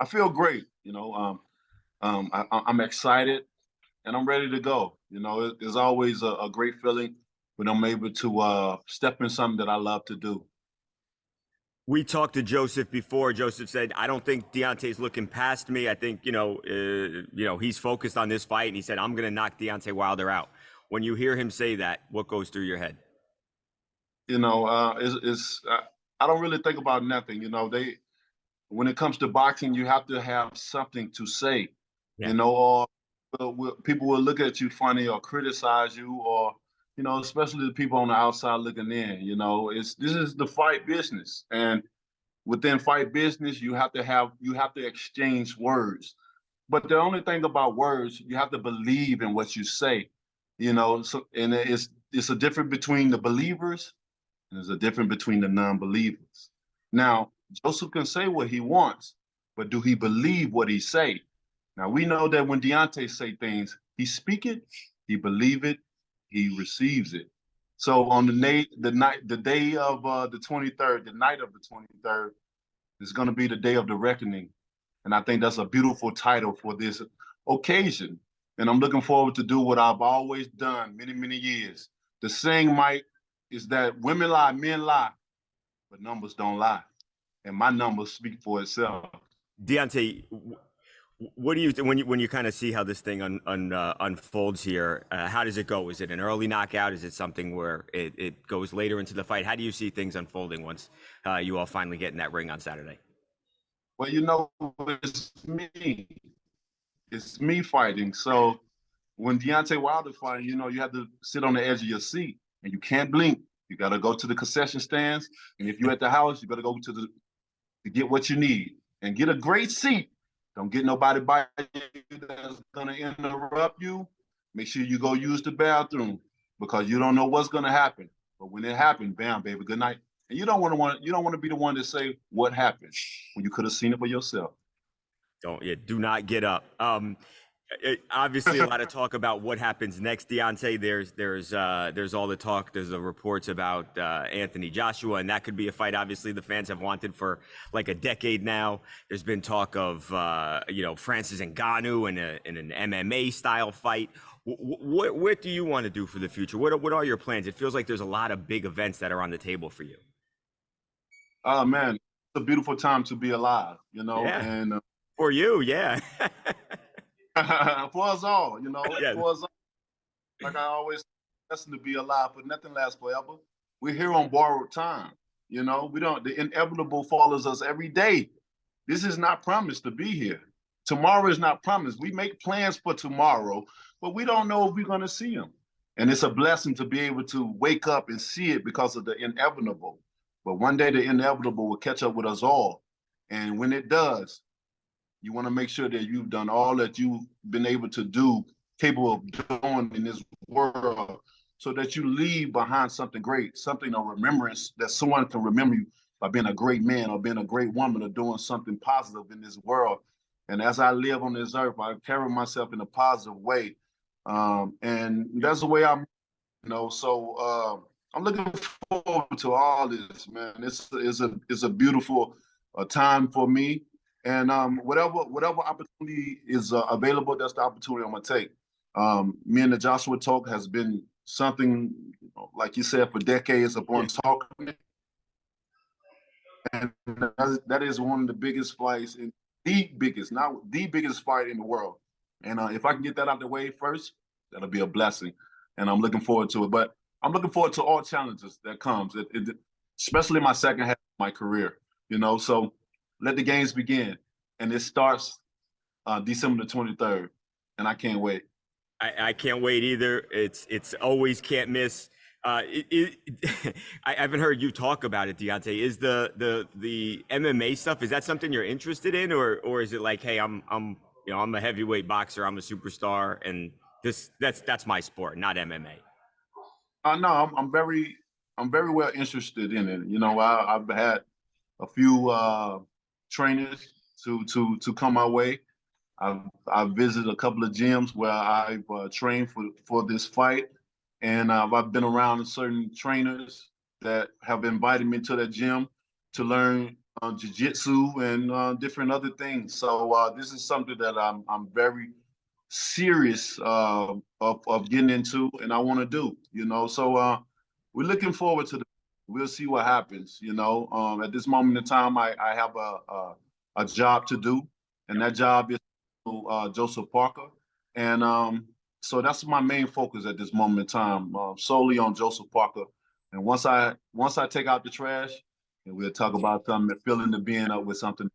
I feel great. I'm excited and I'm ready to go. It's always a great feeling when I'm able to step in something that I love to do. We talked to Joseph before. Joseph said, "I don't think Deontay's looking past me. I think he's focused on this fight." And he said, "I'm going to knock Deontay Wilder out." When you hear him say that, what goes through your head? I don't really think about nothing. When it comes to boxing, you have to have something to say. Yeah. Or people will look at you funny or criticize you, or especially the people on the outside looking in. This is the fight business, and within fight business, you have to exchange words. But the only thing about words, you have to believe in what you say. So and it's a difference between the believers and there's a difference between the non-believers. Now, Joseph can say what he wants, but do he believe what he say? Now we know that when Deontay say things, he speak it, he believe it, he receives it. So on the day of the 23rd, the night of the 23rd, is going to be the day of the reckoning, and I think that's a beautiful title for this occasion. And I'm looking forward to do what I've always done many years. The saying, Mike, is that women lie, men lie, but numbers don't lie, and my numbers speak for itself. Deontay, what do you when you kind of see how this thing unfolds here? How does it go? Is it an early knockout? Is it something where it goes later into the fight? How do you see things unfolding once you all finally get in that ring on Saturday? Well, it's me. It's me fighting. So when Deontay Wilder fighting, you have to sit on the edge of your seat and you can't blink. You got to go to the concession stands, and if you're at the house, you got to go to get what you need and get a great seat. Don't get nobody by you that's gonna interrupt you. Make sure you go use the bathroom because you don't know what's gonna happen. But when it happens, bam, baby, good night. And you don't want to be the one to say what happened when you could have seen it for yourself. Do not get up. Obviously a lot of talk about what happens next, Deontay. There's all the talk. There's the reports about Anthony Joshua, and that could be a fight. Obviously, the fans have wanted for like a decade now. There's been talk of Francis Ngannou in an MMA style fight. What do you want to do for the future? What are your plans? It feels like there's a lot of big events that are on the table for you. Oh man, it's a beautiful time to be alive. Yeah. And For you, yeah. for us all, Yeah. for us all. Like I always lesson to be alive, but nothing lasts forever. We're here on borrowed time. The inevitable follows us every day. This is not promised to be here. Tomorrow is not promised. We make plans for tomorrow, but we don't know if we're going to see them. And it's a blessing to be able to wake up and see it because of the inevitable. But one day the inevitable will catch up with us all. And when it does, you want to make sure that you've done all that you've been able to do, capable of doing in this world, so that you leave behind something great, something of remembrance that someone can remember you by being a great man or being a great woman or doing something positive in this world. And as I live on this earth, I carry myself in a positive way. And that's the way I'm, so I'm looking forward to all this, man. It's a beautiful time for me. And whatever opportunity is available, that's the opportunity I'm gonna take. Me and the Joshua talk has been something, like you said, for decades upon talking, and that is one of the biggest fights, not the biggest fight in the world. And if I can get that out the way first, that'll be a blessing. And I'm looking forward to it. But I'm looking forward to all challenges that comes, especially my second half of my career. So let the games begin, and it starts December the 23rd, and I can't wait. I can't wait either. It's always can't miss. I haven't heard you talk about it, Deontay. Is the MMA stuff, is that something you're interested in, or is it like, hey, I'm a heavyweight boxer, I'm a superstar, and that's my sport, not MMA? No, I'm very well interested in it. I've had a few trainers to come my way. I've visited a couple of gyms where I've trained for this fight, and I've been around certain trainers that have invited me to that gym to learn jiu-jitsu and different other things. So this is something that I'm very serious of getting into, and I want to do. So we're looking forward to the. We'll see what happens. At this moment in time, I have a job to do, and that job is Joseph Parker, and so that's my main focus at this moment in time, solely on Joseph Parker. And once I take out the trash, and we'll talk about something, filling the bin up with something